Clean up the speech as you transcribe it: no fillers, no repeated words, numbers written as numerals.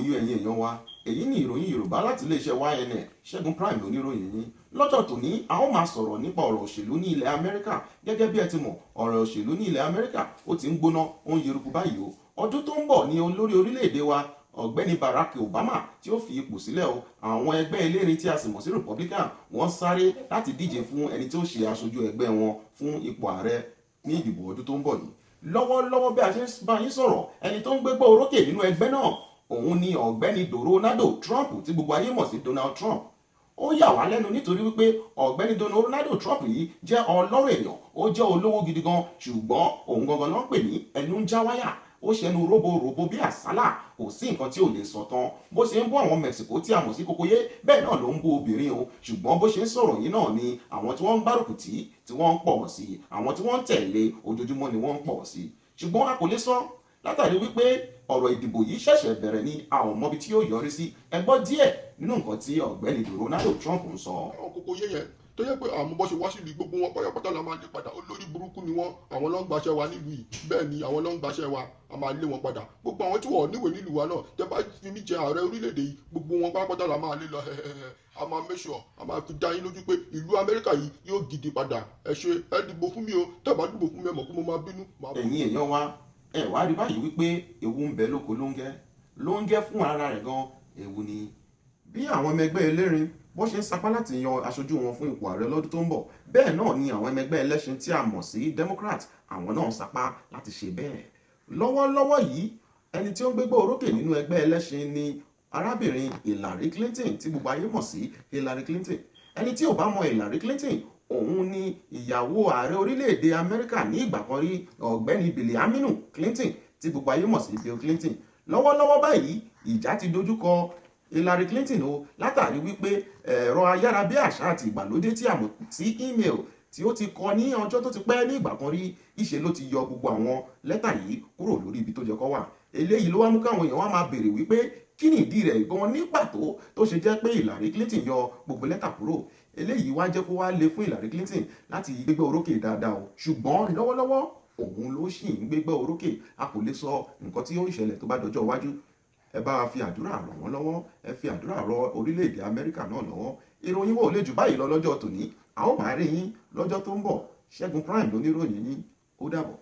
ìwòyí ẹ̀yin èèyàn wa, èyí ni ìròyìn Yorùbá láti iléeṣẹ́ YNN. Ṣẹ́gun Prime lóníròyìn yín. Lọ́jọ́ tòní a ó máa sọ̀rọ̀ nípa ọ̀rọ̀ òṣèlú ní ilẹ̀ Amẹ́ríkà. Gẹ́gẹ́ bí ẹ ti mọ̀, ọ̀rọ̀ òṣèlú ní ilẹ̀ Amẹ́ríkà ó ti ń gbóná, ó ń yeruku báyìí o. Ọdún tó ń bọ̀ ni olórí orílẹ̀-èdè wa ọ̀gbẹ́ni Barack Obama tí ó fi ipò sílẹ̀ o. Àwọn ẹgbẹ́ elérin tí a sì mọ̀ sí Republican wọ́n sáré láti díje fún ẹni tí ó ṣe aṣojú ẹgbẹ́ wọn fún ipò ààrẹ ní ìdìbò ọdún tó ń bọ̀ yìí. Lọ́wọ́lọ́wọ́ bí a ṣe ń bá yín sọ̀rọ̀, ẹni tó ń gbégbá orókè nínú ẹgbẹ́ náà òun ni ọ̀gbẹ́ni Donald Trump tí gbogbo ayé mọ̀ sí Donald Trump. Ó yà wá lẹ́nu nítorí wípé ọ̀gbẹ́ni Donald Trump yìí jẹ́ ọlọ́rọ̀ èèyàn, ó jẹ́ olówó gidi gan, ṣùgbọ́n òun gangan ló ń pè ní ẹnu ń já wáyà. Ó ṣẹnu robo bí àsálà, kò sí nǹkan tí ò lè sọ tán. Bó ṣe ń bú àwọn Mexico tí a mọ̀ sí Kokoyé, bẹ́ẹ̀ náà ló ń bú obìnrin o. Ṣùgbọ́n bó ṣe ń sọ̀rọ̀ yìí náà ni àwọn tí wọ́n ń gbárùkù tí wọ́n ń pọ̀ sí, àwọn tí wọ́n ń tẹ̀lé ojoojúmọ́ ni wọ́n ń pọ̀ sí. Ṣùgbọ́n a kò lè sọ látàrí wípé ọ̀rọ̀ ìdìbò yìí ṣẹ̀ṣẹ̀ bẹ̀rẹ̀ ni a ò mọbi tí yóò yọrí sí. Ẹ gbọ́ díẹ̀ nínú nǹkan tí ọ̀gbẹ́ni Donald Trump ń sọ. Àwọn Kokoyé yẹn tó yẹ pé àmọ́ bọ́ ṣe wá sílùú gbogbo wọn pátápátá la máa lé padà. Olórí burúkú ni wọ́n, àwọn ló ń gbaṣẹ́ wa nílùú yìí, bẹ́ẹ̀ ni àwọn ló ń gbaṣẹ́ wa, a máa lé wọn padà. Gbogbo àwọn tí wọ́n níwèé nílùú wa náà tẹ́ bá fi mí jẹ ààrẹ orílẹ̀-èdè yìí, gbogbo wọn pátápátá la máa lé lọ. A máa make sure, a máa fi dá yín lójú pé ìlú Amẹ́ríkà yìí yóò gidi padà. Ẹ ṣe ẹ dìbò fún mi o, tẹ́ bá dìbò fún mi ẹ mọ̀ pé mo máa bínú. Ẹ̀yin èèyàn wa, ẹ wá rí báyìí wípé ewu ń bẹ lóko lóńgẹ́ fún ara rẹ̀ gan, ewu ni. Bí àwọn ọmọ ẹgbẹ́ elérin bó ṣe ń sapá láti yan aṣojú wọn fún ipò ààrẹ lọ́dún tó ń bọ̀, bẹ́ẹ̀ náà ni àwọn ọmọ ẹgbẹ́ ẹlẹ́ṣin tí a mọ̀ sí Democrat, àwọn náà ń sapá láti ṣe bẹ́ẹ̀. Lọ́wọ́lọ́wọ́ yìí ẹni tí ó ń gbégbá orókè nínú ẹgbẹ́ ẹlẹ́ṣin ni arábìnrin Hillary Clinton tí gbogbo ayé mọ̀ sí Hillary Clinton. Ẹni tí ò bá mọ̀ Hillary Clinton, òun ni ìyàwó ààrẹ orílẹ̀-èdè Amẹ́ríkà ní ìgbà kan rí ọ̀gbẹ́ni Bill Clinton tí gbogbo ayé mọ̀ sí Bill Clinton. Lọ́wọ́lọ́wọ́ báyìí ìjà ti dojúkọ Hillary Clinton o, látàrí wípé ẹ̀rọ ayárabíàṣá àti ìgbàlódé tí a mọ̀ sí email tí ó ti kọ ní ọjọ́ tó ti pẹ́ ní ìgbà kan rí, ìṣe ló ti yọ gbogbo àwọn lẹ́tà yìí kúrò lórí ibi tó jẹ́ kó wà. Eléyìí ló wá mú káwọn èèyàn wá máa béèrè wípé kí ni ìdí rẹ̀ gan ní pàtó tó ṣe jẹ́ pé Hillary Clinton yọ gbogbo lẹ́tà kúrò. Eléyìí wá jẹ́ kó wá le fún Hillary Clinton láti gbégbá orókè dáadáa o. Ṣùgbọ́n lọ́wọ́lọ́wọ́ òun ló ṣì ń gbégbá orókè. A kò lè sọ nǹkan tí ó ń ṣẹlẹ̀ tó bá dọjọ́ iwájú. Ẹ bá wa fi àdúrà ràn wọ́n lọ́wọ́, ẹ fi àdúrà rọ orílẹ̀-èdè Amẹ́ríkà náà lọ́wọ́. Ìròyìn wo ò lè jù báyìí lọ lọ́jọ́ tòní. A ó máa rí yín lọ́jọ́ tó ń bọ̀. Ṣẹ́gun Prime lóníròyìn yín. Ó dàbọ̀.